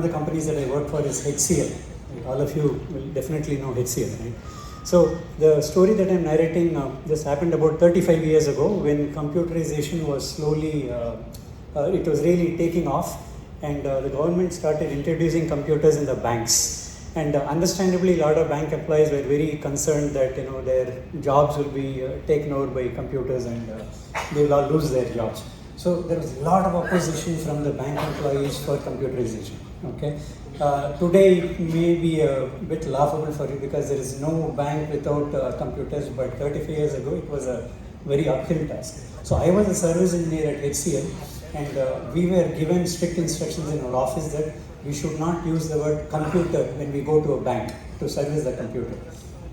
One of the companies that I work for is HCL. All of you will definitely know HCL, right? So the story that I'm narrating this happened about 35 years ago when computerization was slowly, it was really taking off, and the government started introducing computers in the banks. And understandably, a lot of bank employees were very concerned that their jobs will be taken over by computers and they will all lose their jobs. So there was a lot of opposition from the bank employees for computerization. Okay, today it may be a bit laughable for you because there is no bank without computers, but 35 years ago it was a very uphill task. So I was a service engineer at HCL, and we were given strict instructions in our office that we should not use the word computer when we go to a bank to service the computer.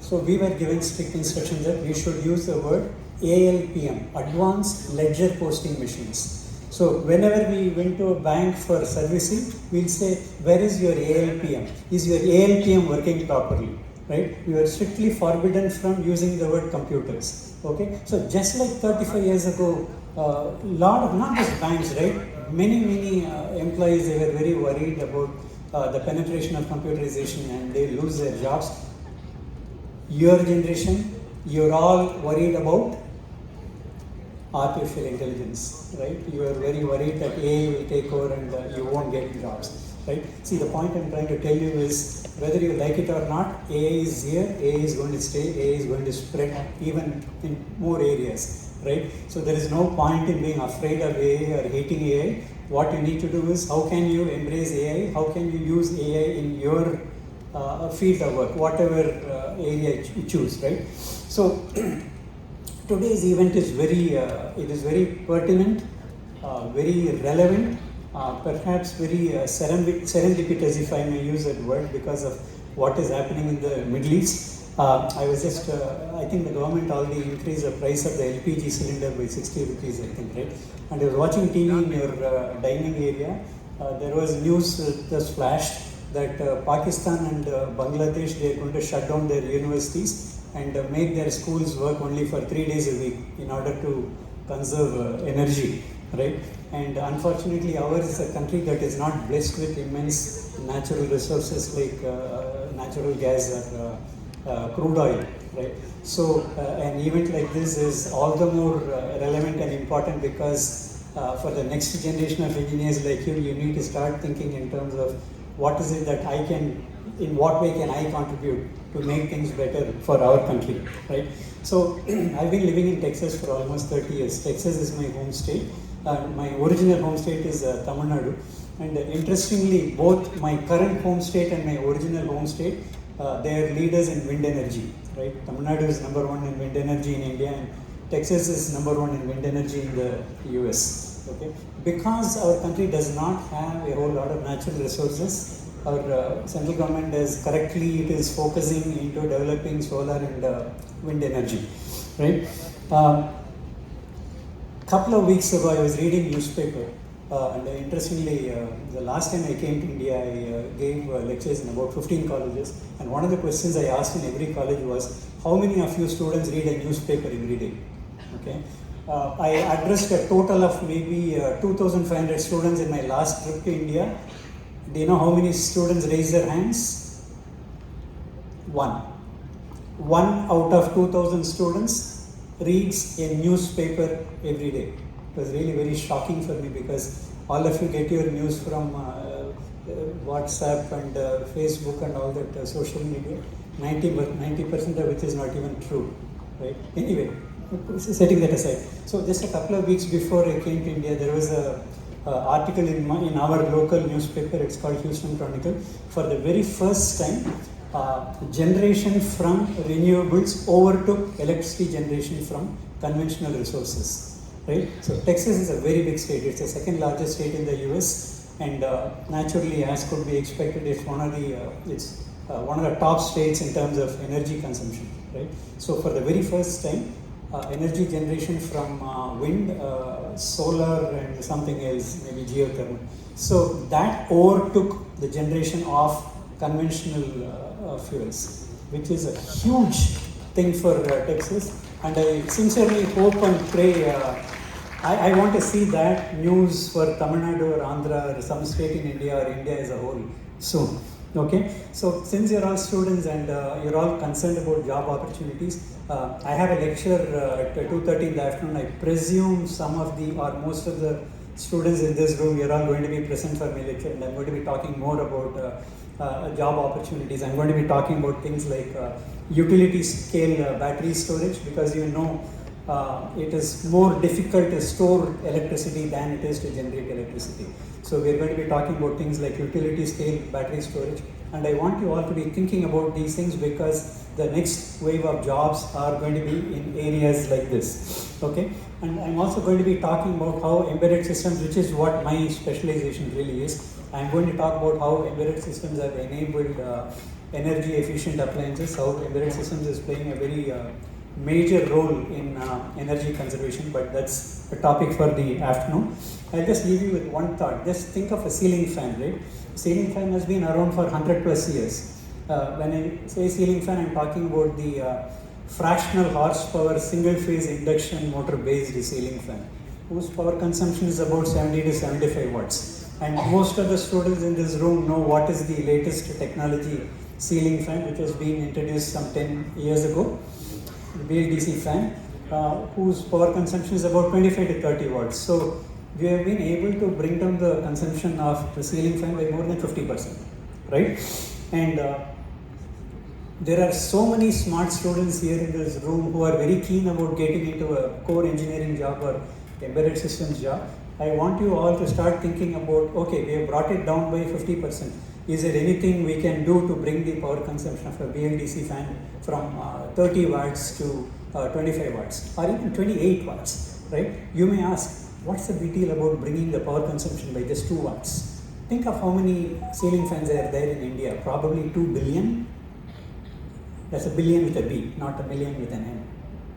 So we were given strict instructions that we should use the word ALPM, Advanced Ledger Posting Machines. So whenever we went to a bank for servicing, we'll say, where is your ALPM? Is your ALPM working properly? Right? We were strictly forbidden from using the word computers. Okay? So just like 35 years ago, lot of, not just banks, right? Many employees, they were very worried about the penetration of computerization and they lose their jobs. Your generation, you're all worried about artificial intelligence, right? You are very worried that AI will take over and you won't get jobs, right? See, the point I'm trying to tell you is whether you like it or not, AI is here, AI is going to stay, AI is going to spread even in more areas, right? So there is no point in being afraid of AI or hating AI. What you need to do is how can you embrace AI? How can you use AI in your field of work, whatever area you choose, right? So today's event is very pertinent, very relevant, perhaps very serendipitous, if I may use that word, because of what is happening in the Middle East. I think the government already increased the price of the LPG cylinder by 60 rupees, I think, right? And I was watching TV in your dining area. There was news just flashed that Pakistan and Bangladesh, they are going to shut down their universities and make their schools work only for 3 days a week in order to conserve energy, right? And unfortunately, ours is a country that is not blessed with immense natural resources like natural gas or crude oil, right? So an event like this is all the more relevant and important because for the next generation of engineers like you need to start thinking in terms of what is it that in what way can I contribute to make things better for our country, right? So I've been living in Texas for almost 30 years. Texas is my home state. My original home state is Tamil Nadu. And interestingly, both my current home state and my original home state, they are leaders in wind energy, right? Tamil Nadu is number one in wind energy in India, and Texas is number one in wind energy in the US, okay? Because our country does not have a whole lot of natural resources, our central government is focusing into developing solar and wind energy, right? Couple of weeks ago, I was reading newspaper, and interestingly, the last time I came to India, I gave lectures in about 15 colleges, and one of the questions I asked in every college was, how many of you students read a newspaper every day? Okay. I addressed a total of maybe 2,500 students in my last trip to India. Do you know how many students raised their hands? One out of 2,000 students reads a newspaper every day. It was really very shocking for me because all of you get your news from WhatsApp and Facebook and all that social media. 90% of which is not even true, right? Anyway, setting that aside. So just a couple of weeks before I came to India, there was a article in our local newspaper. It's called Houston Chronicle. For the very first time, generation from renewables overtook electricity generation from conventional resources, right? So Texas is a very big state. It's the second largest state in the US, and naturally, as could be expected, it's one of the top states in terms of energy consumption, right? So for the very first time, energy generation from wind, solar, and something else, maybe geothermal. So that overtook the generation of conventional fuels, which is a huge thing for Texas. And I sincerely hope and pray I want to see that news for Tamil Nadu or Andhra or some state in India or India as a whole soon. Okay, so since you're all students and you're all concerned about job opportunities, I have a lecture at 2:30 in the afternoon. I presume some of the or most of the students in this room, you're all going to be present for my lecture, and I'm going to be talking more about job opportunities. I'm going to be talking about things like utility scale battery storage, because it is more difficult to store electricity than it is to generate electricity. So we're going to be talking about things like utility scale battery storage, and I want you all to be thinking about these things because the next wave of jobs are going to be in areas like this. Okay, and I'm also going to be talking about how embedded systems, which is what my specialization really is, I'm going to talk about how embedded systems have enabled energy efficient appliances, how embedded systems is playing a very major role in energy conservation, but that's a topic for the afternoon. I'll just leave you with one thought. Just think of a ceiling fan, right? Ceiling fan has been around for 100 plus years. When I say ceiling fan, I'm talking about the fractional horsepower single phase induction motor based ceiling fan, whose power consumption is about 70 to 75 watts. And most of the students in this room know what is the latest technology ceiling fan, which has been introduced some 10 years ago. BLDC fan, whose power consumption is about 25 to 30 watts. So we have been able to bring down the consumption of the ceiling fan by more than 50%, right? And there are so many smart students here in this room who are very keen about getting into a core engineering job or embedded systems job. I want you all to start thinking about, okay, we have brought it down by 50%. Is there anything we can do to bring the power consumption of a BLDC fan from 30 watts to 25 watts or even 28 watts, right? You may ask, what's the big deal about bringing the power consumption by just 2 watts? Think of how many ceiling fans are there in India, probably 2 billion. That's a billion with a B, not a million with an M,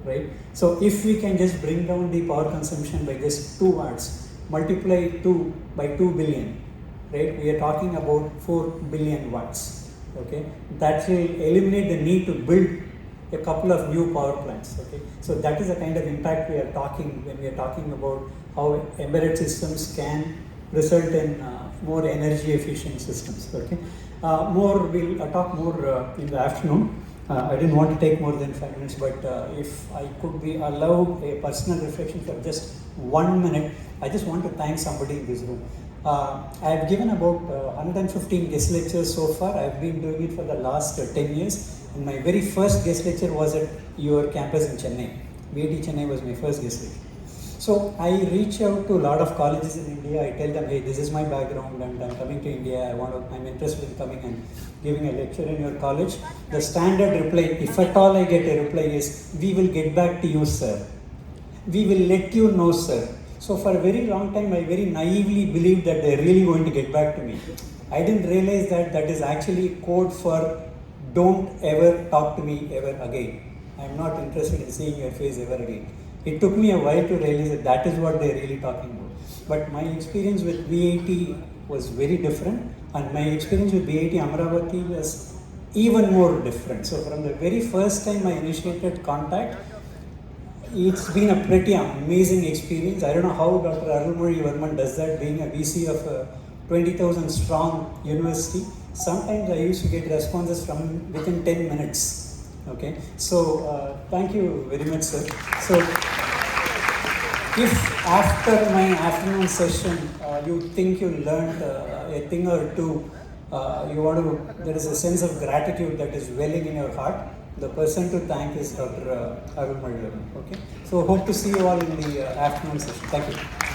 right? So if we can just bring down the power consumption by just 2 watts, multiply 2 by 2 billion, right? We are talking about 4 billion watts, okay? That will eliminate the need to build a couple of new power plants, okay? So that is the kind of impact we are talking when we are talking about how embedded systems can result in more energy efficient systems, okay? We'll talk more in the afternoon. I didn't want to take more than 5 minutes, but if I could be allowed a personal reflection for just 1 minute, I just want to thank somebody in this room. I have given about 115 guest lectures so far. I have been doing it for the last 10 years. And my very first guest lecture was at your campus in Chennai. VIT Chennai was my first guest lecture. So I reach out to a lot of colleges in India. I tell them, hey, this is my background and I'm coming to India. I'm interested in coming and giving a lecture in your college. The standard reply, if at all I get a reply, is, we will get back to you, sir. We will let you know, sir. So for a very long time, I very naively believed that they're really going to get back to me. I didn't realize that that is actually code for don't ever talk to me ever again. I'm not interested in seeing your face ever again. It took me a while to realize that that is what they're really talking about. But my experience with VIT was very different, and my experience with VIT Amravati was even more different. So from the very first time I initiated contact, it's been a pretty amazing experience. I don't know how Dr. Arulmozhi Varman does that, being a VC of a 20,000 strong university. Sometimes I used to get responses from within 10 minutes. Okay, so thank you very much, sir. So if after my afternoon session you think you learned a thing or two, there is a sense of gratitude that is welling in your heart, the person to thank is Dr. Arulmozhi Varman. Okay, so hope to see you all in the afternoon session. Thank you.